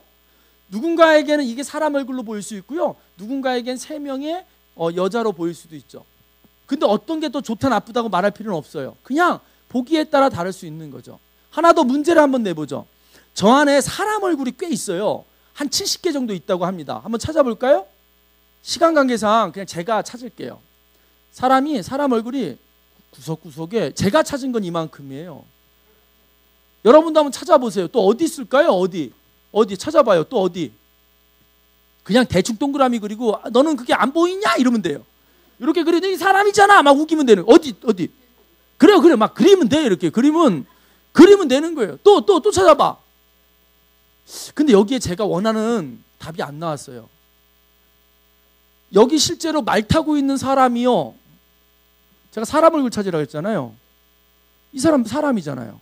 누군가에게는 이게 사람 얼굴로 보일 수 있고요. 누군가에게는 3명의 여자로 보일 수도 있죠. 근데 어떤 게 더 좋다 나쁘다고 말할 필요는 없어요. 그냥 보기에 따라 다를 수 있는 거죠. 하나 더 문제를 한번 내보죠. 저 안에 사람 얼굴이 꽤 있어요. 한 70개 정도 있다고 합니다. 한번 찾아볼까요? 시간 관계상 그냥 제가 찾을게요. 사람 얼굴이 구석구석에 제가 찾은 건 이만큼이에요. 여러분도 한번 찾아보세요. 또 어디 있을까요? 어디 찾아봐요. 또 어디? 그냥 대충 동그라미 그리고 너는 그게 안 보이냐? 이러면 돼요. 이렇게 그리더니 사람이잖아. 막 웃기면 되는. 어디? 그래. 막 그리면 돼. 이렇게 그리면 되는 거예요. 또 찾아봐. 근데 여기에 제가 원하는 답이 안 나왔어요. 여기 실제로 말 타고 있는 사람이요. 제가 사람 얼굴 찾으라고 했잖아요. 이 사람 사람이잖아요.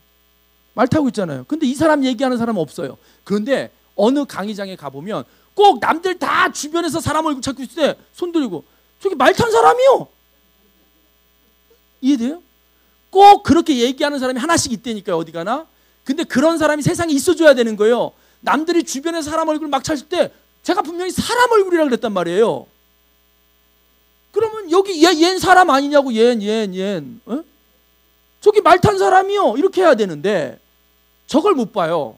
말 타고 있잖아요. 근데 이 사람 얘기하는 사람은 없어요. 그런데 어느 강의장에 가보면 꼭 남들 다 주변에서 사람 얼굴 찾고 있을 때 손 들고 저기 말 탄 사람이요. 이해돼요? 꼭 그렇게 얘기하는 사람이 하나씩 있다니까요. 어디 가나. 근데 그런 사람이 세상에 있어줘야 되는 거예요. 남들이 주변에서 사람 얼굴 막 찾을 때 제가 분명히 사람 얼굴이라고 그랬단 말이에요. 그러면 여기 얜 사람 아니냐고. 얜 어? 저기 말 탄 사람이요. 이렇게 해야 되는데 저걸 못 봐요.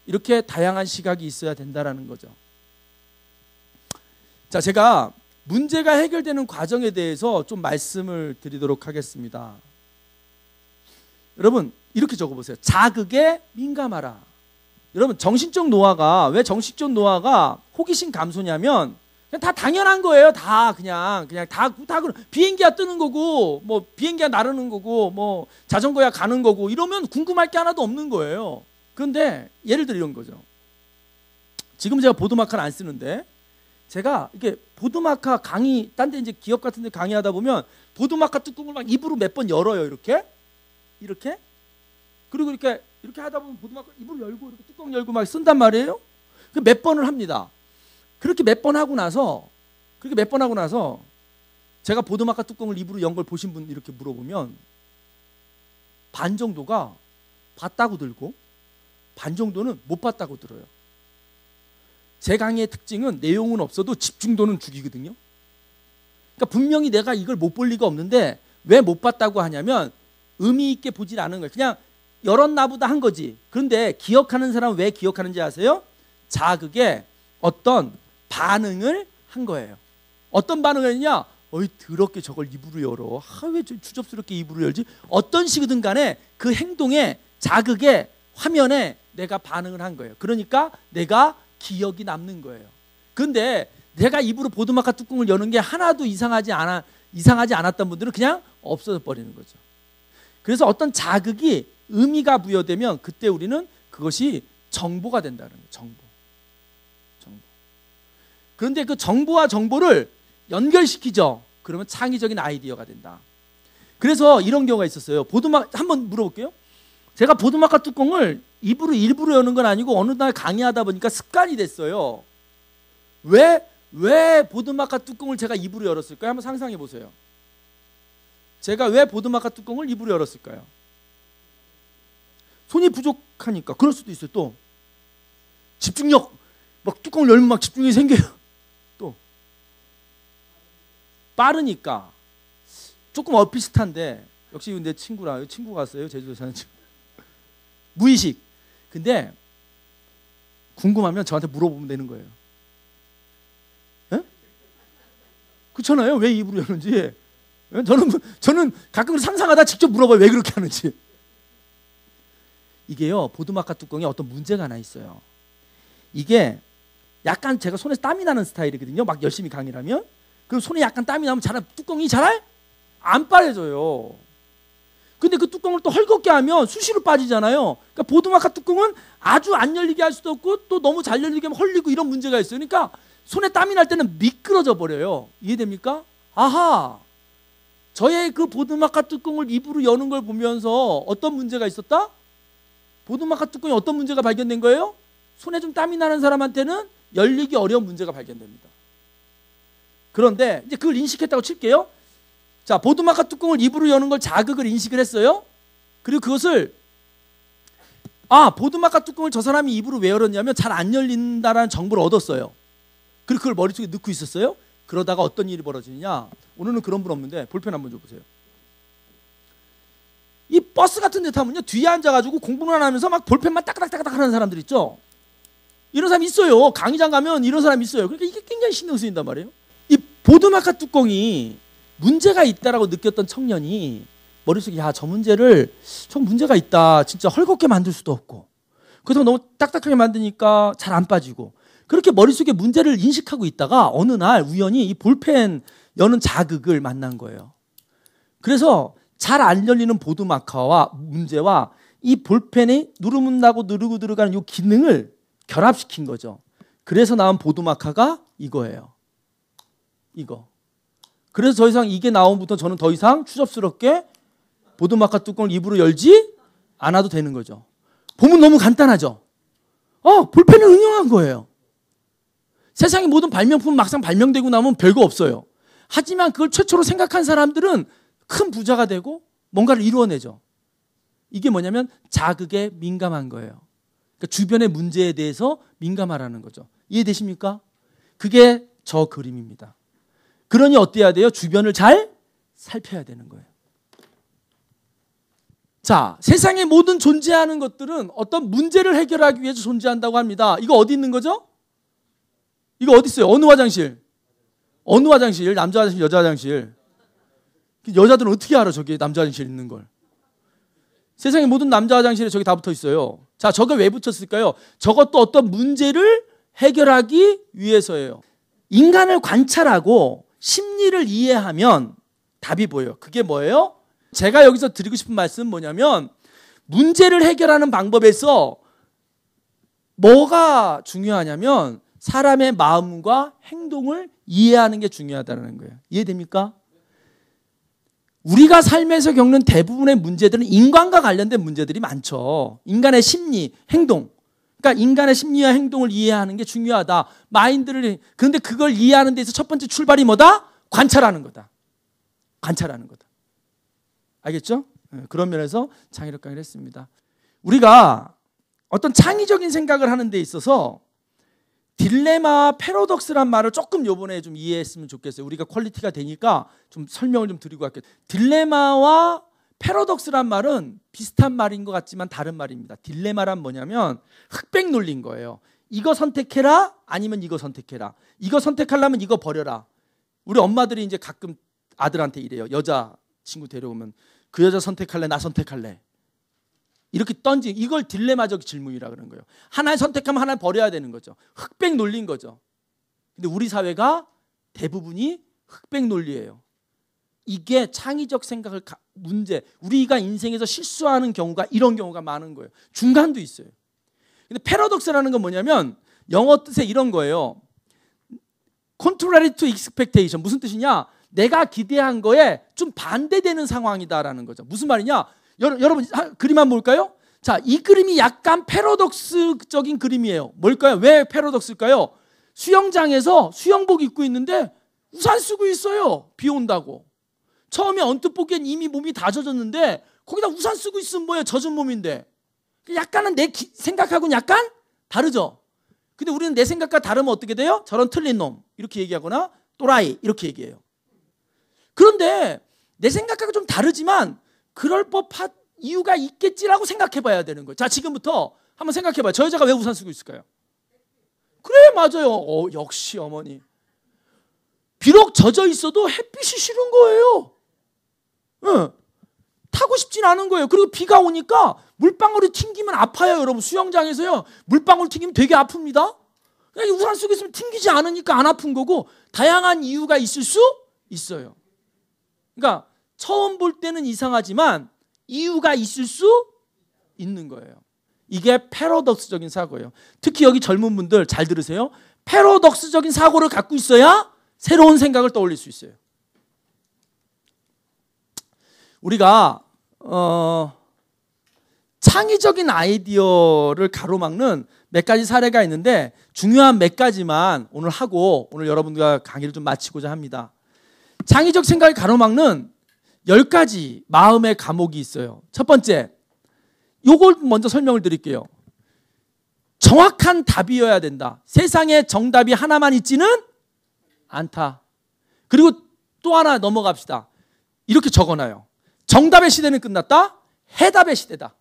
이렇게 다양한 시각이 있어야 된다라는 거죠. 자, 제가 문제가 해결되는 과정에 대해서 좀 말씀을 드리도록 하겠습니다. 여러분 이렇게 적어보세요. 자극에 민감하라. 여러분 정신적 노화가 왜 정신적 노화가 호기심 감소냐면 그냥 다 당연한 거예요. 다 그냥 다 비행기야 뜨는 거고 뭐 비행기야 나르는 거고 뭐 자전거야 가는 거고 이러면 궁금할 게 하나도 없는 거예요. 그런데 예를 들어 이런 거죠. 지금 제가 보드마카는 안 쓰는데 제가 이렇게 보드마카 강의 딴 데 이제 기업 같은 데 강의하다 보면 보드마카 뚜껑을 막 입으로 몇 번 열어요. 이렇게 그리고 이렇게 하다 보면 보드마카 입을 열고 이렇게 뚜껑 열고 막 쓴단 말이에요. 그 몇 번을 합니다. 그렇게 몇 번 하고 나서 제가 보드마카 뚜껑을 입으로 연 걸 보신 분 이렇게 물어보면 반 정도가 봤다고 들고 반 정도는 못 봤다고 들어요. 제 강의의 특징은 내용은 없어도 집중도는 죽이거든요. 그러니까 분명히 내가 이걸 못 볼 리가 없는데 왜 못 봤다고 하냐면 의미 있게 보질 않은 거예요. 그냥 열었나 보다 한 거지. 그런데 기억하는 사람은 왜 기억하는지 아세요? 자극에 어떤 반응을 한 거예요. 어떤 반응을 했냐? 어이 더럽게 저걸 입으로 열어. 왜 추접스럽게 입으로 열지? 어떤 식이든 간에 그 행동에 자극에 화면에 내가 반응을 한 거예요. 그러니까 내가 기억이 남는 거예요. 그런데 내가 입으로 보드마카 뚜껑을 여는 게 하나도 이상하지 않았던 분들은 그냥 없어져 버리는 거죠. 그래서 어떤 자극이 의미가 부여되면 그때 우리는 그것이 정보가 된다는 거예요. 정보. 그런데 그 정보와 정보를 연결시키죠. 그러면 창의적인 아이디어가 된다. 그래서 이런 경우가 있었어요. 한번 물어볼게요. 제가 보드마카 뚜껑을 입으로 일부러 여는 건 아니고 어느 날 강의하다 보니까 습관이 됐어요. 왜 보드마카 뚜껑을 제가 입으로 열었을까요? 한번 상상해 보세요. 제가 왜 보드마카 뚜껑을 입으로 열었을까요? 손이 부족하니까. 그럴 수도 있어요. 또 집중력, 막 뚜껑을 열면 막 집중력이 생겨요. 또 빠르니까. 조금 비슷한데 역시 내 친구라. 친구가 왔어요. 제주도 사는 친구. 무의식. 근데 궁금하면 저한테 물어보면 되는 거예요. 에? 그렇잖아요. 왜 입으로 여는지. 저는 가끔 상상하다 직접 물어봐요. 왜 그렇게 하는지. 이게요. 보드마카 뚜껑에 어떤 문제가 하나 있어요. 이게 약간 제가 손에서 땀이 나는 스타일이거든요. 막 열심히 강의를 하면. 그럼 손에 약간 땀이 나면 뚜껑이 잘 안 빠져져요. 근데 그 뚜껑을 또 헐겁게 하면 수시로 빠지잖아요. 그러니까 보드마카 뚜껑은 아주 안 열리게 할 수도 없고 또 너무 잘 열리게 하면 헐리고 이런 문제가 있어요. 그러니까 손에 땀이 날 때는 미끄러져 버려요. 이해됩니까? 아하. 저의 그 보드마카 뚜껑을 입으로 여는 걸 보면서 어떤 문제가 있었다? 보드마카 뚜껑에 어떤 문제가 발견된 거예요? 손에 좀 땀이 나는 사람한테는 열리기 어려운 문제가 발견됩니다. 그런데 이제 그걸 인식했다고 칠게요. 자, 보드마카 뚜껑을 입으로 여는 걸 자극을 인식을 했어요. 그리고 그것을 보드마카 뚜껑을 저 사람이 입으로 왜 열었냐면 잘 안 열린다라는 정보를 얻었어요. 그리고 그걸 머릿속에 넣고 있었어요. 그러다가 어떤 일이 벌어지느냐. 오늘은 그런 분 없는데 볼펜 한번 줘보세요. 이 버스 같은 데 타면요. 뒤에 앉아가지고 공부만 하면서 막 볼펜만 따ቅ따ቅ따ቅ 하는 사람들 있죠. 이런 사람 있어요. 강의장 가면 이런 사람 있어요. 그러니까 이게 굉장히 신경 쓰인단 말이에요. 이 보드마카 뚜껑이 문제가 있다라고 느꼈던 청년이 머릿속에 저 문제가 있다. 진짜 헐겁게 만들 수도 없고 그래서 너무 딱딱하게 만드니까 잘 안 빠지고 그렇게 머릿속에 문제를 인식하고 있다가 어느 날 우연히 이 볼펜 여는 자극을 만난 거예요. 그래서 잘 안 열리는 보드마카와 문제와 이 볼펜이 누르면 나고 누르고 들어가는 이 기능을 결합시킨 거죠. 그래서 나온 보드마카가 이거예요. 이거. 그래서 더 이상 이게 나온부터 저는 더 이상 추접스럽게 보드마카 뚜껑을 입으로 열지 않아도 되는 거죠. 보면 너무 간단하죠. 볼펜을 응용한 거예요. 세상의 모든 발명품은 막상 발명되고 나면 별거 없어요. 하지만 그걸 최초로 생각한 사람들은 큰 부자가 되고 뭔가를 이루어내죠. 이게 뭐냐면 자극에 민감한 거예요. 그러니까 주변의 문제에 대해서 민감하라는 거죠. 이해되십니까? 그게 저 그림입니다. 그러니 어때야 돼요? 주변을 잘 살펴야 되는 거예요. 자, 세상의 모든 존재하는 것들은 어떤 문제를 해결하기 위해서 존재한다고 합니다. 이거 어디 있는 거죠? 이거 어디 있어요? 어느 화장실? 어느 화장실? 남자 화장실, 여자 화장실? 여자들은 어떻게 알아? 저기 남자 화장실 있는 걸. 세상의 모든 남자 화장실에 저기 다 붙어 있어요. 자, 저거 왜 붙였을까요? 저것도 어떤 문제를 해결하기 위해서예요. 인간을 관찰하고 심리를 이해하면 답이 보여요. 그게 뭐예요? 제가 여기서 드리고 싶은 말씀은 뭐냐면 문제를 해결하는 방법에서 뭐가 중요하냐면 사람의 마음과 행동을 이해하는 게 중요하다는 거예요. 이해됩니까? 우리가 삶에서 겪는 대부분의 문제들은 인간과 관련된 문제들이 많죠. 인간의 심리, 행동. 그러니까 인간의 심리와 행동을 이해하는 게 중요하다. 마인드를. 그런데 그걸 이해하는 데서 첫 번째 출발이 뭐다? 관찰하는 거다. 관찰하는 거다. 알겠죠? 그런 면에서 창의력 강의를 했습니다. 우리가 어떤 창의적인 생각을 하는 데 있어서 딜레마와 패러독스란 말을 조금 요번에 좀 이해했으면 좋겠어요. 우리가 퀄리티가 되니까 좀 설명을 좀 드리고 갈게요. 딜레마와 패러독스란 말은 비슷한 말인 것 같지만 다른 말입니다. 딜레마란 뭐냐면 흑백 논리인 거예요. 이거 선택해라 아니면 이거 선택해라. 이거 선택하려면 이거 버려라. 우리 엄마들이 이제 가끔 아들한테 이래요. 여자 친구 데려오면 그 여자 선택할래 나 선택할래. 이렇게 이걸 딜레마적 질문이라 그러는 거예요. 하나를 선택하면 하나를 버려야 되는 거죠. 흑백 논리인 거죠. 근데 우리 사회가 대부분이 흑백 논리예요. 이게 창의적 생각을 문제, 우리가 인생에서 실수하는 경우가 이런 경우가 많은 거예요. 중간도 있어요. 근데 패러독스라는 건 뭐냐면 영어 뜻에 이런 거예요. contrary to expectation. 무슨 뜻이냐? 내가 기대한 거에 좀 반대되는 상황이다라는 거죠. 무슨 말이냐? 여러분 그림 한번 볼까요? 자, 이 그림이 약간 패러독스적인 그림이에요. 뭘까요? 왜 패러독스일까요? 수영장에서 수영복 입고 있는데 우산 쓰고 있어요. 비 온다고. 처음에 언뜻 보기엔 이미 몸이 다 젖었는데 거기다 우산 쓰고 있으면 뭐예요? 젖은 몸인데. 약간은 내 생각하고는 약간 다르죠. 근데 우리는 내 생각과 다르면 어떻게 돼요? 저런 틀린 놈 이렇게 얘기하거나 또라이 이렇게 얘기해요. 그런데 내 생각하고 좀 다르지만 그럴 법한 이유가 있겠지라고 생각해 봐야 되는 거예요. 자, 지금부터 한번 생각해 봐요. 저 여자가 왜 우산 쓰고 있을까요? 그래, 맞아요. 역시 어머니. 비록 젖어 있어도 햇빛이 싫은 거예요. 응. 타고 싶진 않은 거예요. 그리고 비가 오니까 물방울이 튕기면 아파요, 여러분. 수영장에서요. 물방울 튕기면 되게 아픕니다. 그냥 우산 쓰고 있으면 튕기지 않으니까 안 아픈 거고 다양한 이유가 있을 수 있어요. 그러니까 처음 볼 때는 이상하지만 이유가 있을 수 있는 거예요. 이게 패러독스적인 사고예요. 특히 여기 젊은 분들 잘 들으세요. 패러독스적인 사고를 갖고 있어야 새로운 생각을 떠올릴 수 있어요. 우리가 창의적인 아이디어를 가로막는 몇 가지 사례가 있는데 중요한 몇 가지만 오늘 하고 오늘 여러분과 강의를 좀 마치고자 합니다. 창의적 생각을 가로막는 10가지 마음의 감옥이 있어요. 첫 번째, 요걸 먼저 설명을 드릴게요. 정확한 답이어야 된다. 세상에 정답이 하나만 있지는 않다. 그리고 또 하나 넘어갑시다. 이렇게 적어놔요. 정답의 시대는 끝났다. 해답의 시대다.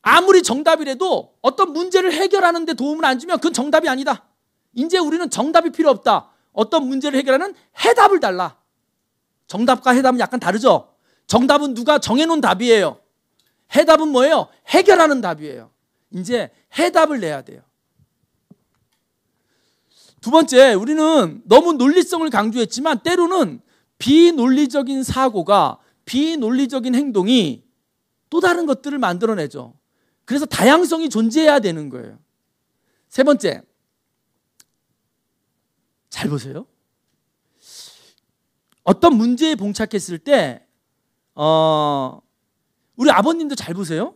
아무리 정답이라도 어떤 문제를 해결하는 데 도움을 안 주면 그건 정답이 아니다. 이제 우리는 정답이 필요 없다. 어떤 문제를 해결하는 해답을 달라. 정답과 해답은 약간 다르죠? 정답은 누가 정해놓은 답이에요. 해답은 뭐예요? 해결하는 답이에요. 이제 해답을 내야 돼요. 두 번째, 우리는 너무 논리성을 강조했지만 때로는 비논리적인 사고가, 비논리적인 행동이 또 다른 것들을 만들어내죠. 그래서 다양성이 존재해야 되는 거예요. 세 번째, 잘 보세요. 어떤 문제에 봉착했을 때 우리 아버님도 잘 보세요.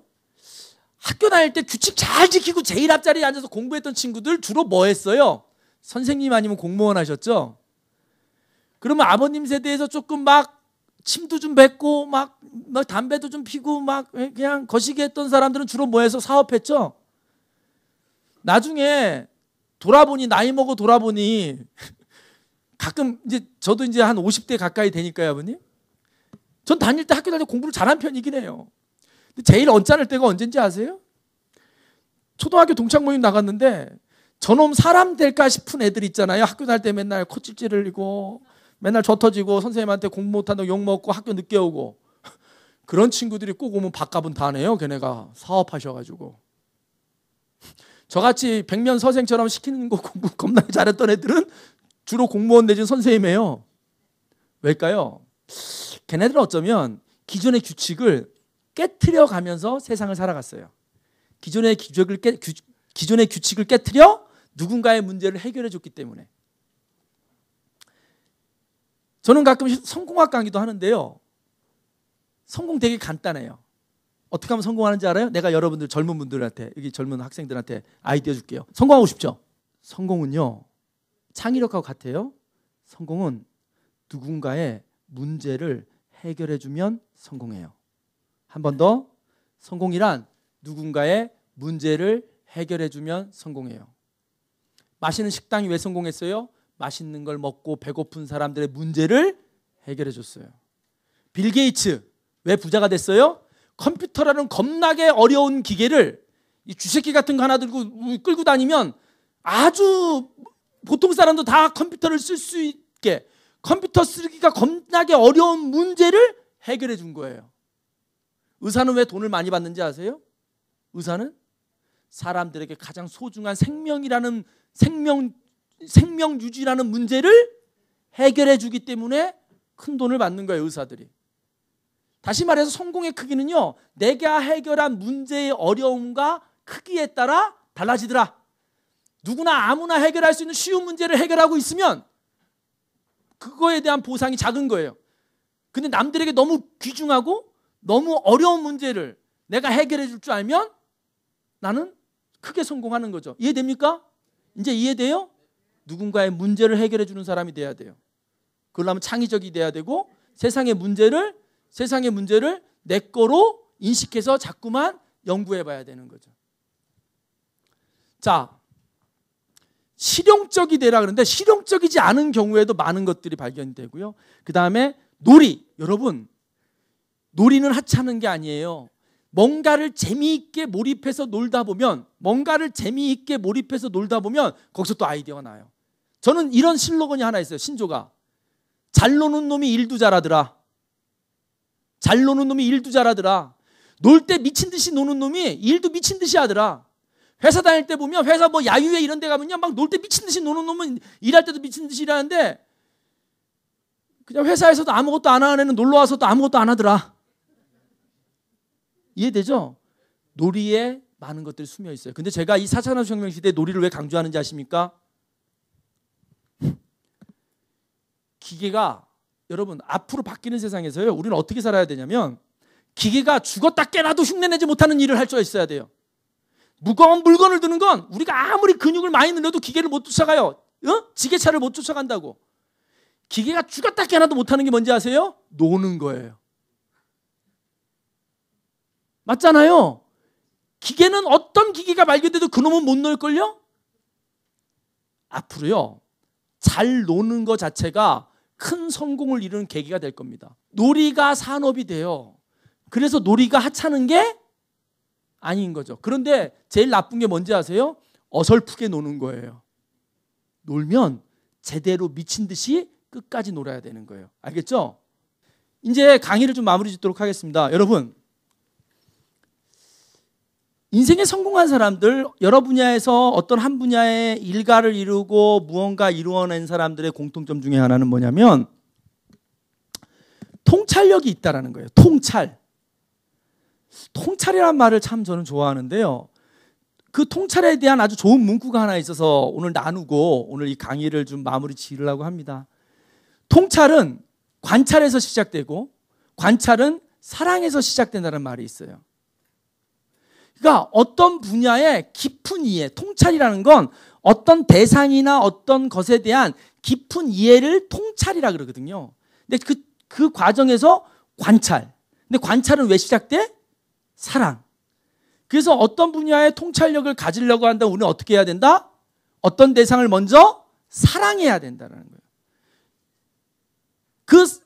학교 다닐 때 규칙 잘 지키고 제일 앞자리에 앉아서 공부했던 친구들 주로 뭐 했어요? 선생님 아니면 공무원 하셨죠? 그러면 아버님 세대에서 조금 막 침도 좀 뱉고 막 담배도 좀 피고 막 그냥 거시기 했던 사람들은 주로 뭐 해서 사업했죠? 나중에 나이 먹어 돌아보니 가끔 이제 저도 이제 한 50대 가까이 되니까요, 아버님. 전 다닐 때 학교 다닐 때 공부를 잘한 편이긴 해요. 근데 제일 언짢을 때가 언젠지 아세요? 초등학교 동창 모임 나갔는데 저놈 사람 될까 싶은 애들 있잖아요. 학교 다닐 때 맨날 코찔찔 흘리고 맨날 저 터지고 선생님한테 공부 못한다고 욕먹고 학교 늦게 오고 그런 친구들이 꼭 오면 밥값은 다 내요. 걔네가 사업하셔가지고. 저같이 백면서생처럼 시키는 거 공부 겁나게 잘했던 애들은 주로 공무원 내진 선생님이에요. 왜일까요? 걔네들은 어쩌면 기존의 규칙을 깨트려 가면서 세상을 살아갔어요. 기존의 규칙을 깨트려 누군가의 문제를 해결해 줬기 때문에. 저는 가끔 성공학 강의도 하는데요. 성공 되게 간단해요. 어떻게 하면 성공하는지 알아요? 내가 여러분들 젊은 분들한테, 여기 젊은 학생들한테 아이디어 줄게요. 성공하고 싶죠? 성공은요, 창의력하고 같아요. 성공은 누군가의 문제를 해결해 주면 성공해요. 한 번 더. 성공이란 누군가의 문제를 해결해 주면 성공해요. 맛있는 식당이 왜 성공했어요? 맛있는 걸 먹고 배고픈 사람들의 문제를 해결해 줬어요. 빌 게이츠 왜 부자가 됐어요? 컴퓨터라는 겁나게 어려운 기계를 이 쥐새끼 같은 거 하나 들고 끌고 다니면 아주 보통 사람도 다 컴퓨터를 쓸 수 있게, 컴퓨터 쓰기가 겁나게 어려운 문제를 해결해 준 거예요. 의사는 왜 돈을 많이 받는지 아세요? 의사는 사람들에게 가장 소중한 생명 유지라는 문제를 해결해 주기 때문에 큰 돈을 받는 거예요, 의사들이. 다시 말해서 성공의 크기는요, 내가 해결한 문제의 어려움과 크기에 따라 달라지더라. 누구나 아무나 해결할 수 있는 쉬운 문제를 해결하고 있으면 그거에 대한 보상이 작은 거예요. 근데 남들에게 너무 귀중하고 너무 어려운 문제를 내가 해결해 줄 줄 알면 나는 크게 성공하는 거죠. 이해됩니까? 이제 이해돼요? 누군가의 문제를 해결해 주는 사람이 돼야 돼요. 그러려면 창의적이 돼야 되고 세상의 문제를 내 거로 인식해서 자꾸만 연구해 봐야 되는 거죠. 자, 실용적이 되라 그러는데 실용적이지 않은 경우에도 많은 것들이 발견되고요. 그 다음에 놀이. 여러분, 놀이는 하찮은 게 아니에요. 뭔가를 재미있게 몰입해서 놀다 보면 거기서 또 아이디어가 나요. 저는 이런 슬로건이 하나 있어요. 신조가. 잘 노는 놈이 일도 잘하더라. 놀 때 미친 듯이 노는 놈이 일도 미친 듯이 하더라. 회사 다닐 때 보면 회사 뭐 야유회 이런 데 가면요, 막 놀 때 미친 듯이 노는 놈은 일할 때도 미친 듯이 일하는데 그냥 회사에서도 아무것도 안 하는 애는 놀러 와서도 아무것도 안 하더라. 이해되죠? 놀이에 많은 것들이 숨어 있어요. 근데 제가 이 4차 산업혁명 시대에 놀이를 왜 강조하는지 아십니까? 기계가, 여러분, 앞으로 바뀌는 세상에서요, 우리는 어떻게 살아야 되냐면 기계가 죽었다 깨나도 흉내내지 못하는 일을 할 줄 있어야 돼요. 무거운 물건을 드는 건 우리가 아무리 근육을 많이 늘려도 기계를 못 쫓아가요. 지게차를 못 쫓아간다고. 기계가 죽었다 깨나도 못하는 게 뭔지 아세요? 노는 거예요. 맞잖아요. 기계는 어떤 기계가 발견돼도 그놈은 못 놀걸요? 앞으로요, 잘 노는 것 자체가 큰 성공을 이루는 계기가 될 겁니다. 놀이가 산업이 돼요. 그래서 놀이가 하찮은 게 아닌 거죠. 그런데 제일 나쁜 게 뭔지 아세요? 어설프게 노는 거예요. 놀면 제대로 미친 듯이 끝까지 놀아야 되는 거예요. 알겠죠? 이제 강의를 좀 마무리 짓도록 하겠습니다. 여러분, 인생에 성공한 사람들, 여러 분야에서 어떤 한 분야의 일가를 이루고 무언가 이루어낸 사람들의 공통점 중에 하나는 뭐냐면 통찰력이 있다라는 거예요. 통찰이라는 말을 참 저는 좋아하는데요. 그 통찰에 대한 아주 좋은 문구가 하나 있어서 오늘 나누고 오늘 이 강의를 좀 마무리 지으려고 합니다. 통찰은 관찰에서 시작되고 관찰은 사랑에서 시작된다는 말이 있어요. 그러니까 어떤 분야의 깊은 이해, 통찰이라는 건 어떤 대상이나 어떤 것에 대한 깊은 이해를 통찰이라 그러거든요. 근데 그 과정에서 관찰. 근데 관찰은 왜 시작돼? 사랑. 그래서 어떤 분야의 통찰력을 가지려고 한다면 우리는 어떻게 해야 된다? 어떤 대상을 먼저 사랑해야 된다는 거예요.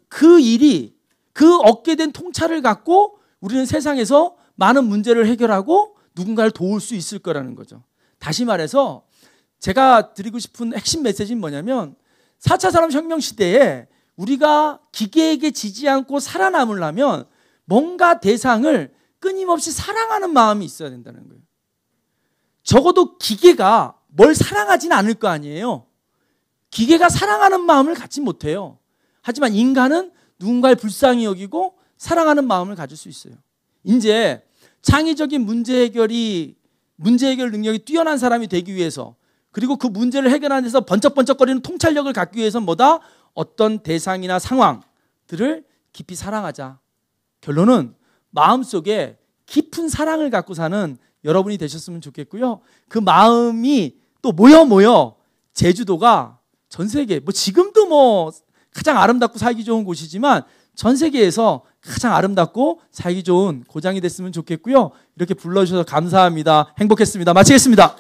그 일이, 그 얻게 된 통찰을 갖고 우리는 세상에서 많은 문제를 해결하고 누군가를 도울 수 있을 거라는 거죠. 다시 말해서 제가 드리고 싶은 핵심 메시지는 뭐냐면 4차 산업혁명 시대에 우리가 기계에게 지지 않고 살아남으려면 뭔가 대상을 끊임없이 사랑하는 마음이 있어야 된다는 거예요. 적어도 기계가 뭘 사랑하지는 않을 거 아니에요. 기계가 사랑하는 마음을 갖지 못해요. 하지만 인간은 누군가를 불쌍히 여기고 사랑하는 마음을 가질 수 있어요. 이제 창의적인 문제 해결이 문제 해결 능력이 뛰어난 사람이 되기 위해서, 그리고 그 문제를 해결하는 데서 번쩍번쩍거리는 통찰력을 갖기 위해서는 뭐다? 어떤 대상이나 상황들을 깊이 사랑하자. 결론은 마음속에 깊은 사랑을 갖고 사는 여러분이 되셨으면 좋겠고요. 그 마음이 또 모여 제주도가 전 세계, 지금도 가장 아름답고 살기 좋은 곳이지만 전 세계에서 가장 아름답고 살기 좋은 고장이 됐으면 좋겠고요. 이렇게 불러주셔서 감사합니다. 행복했습니다. 마치겠습니다.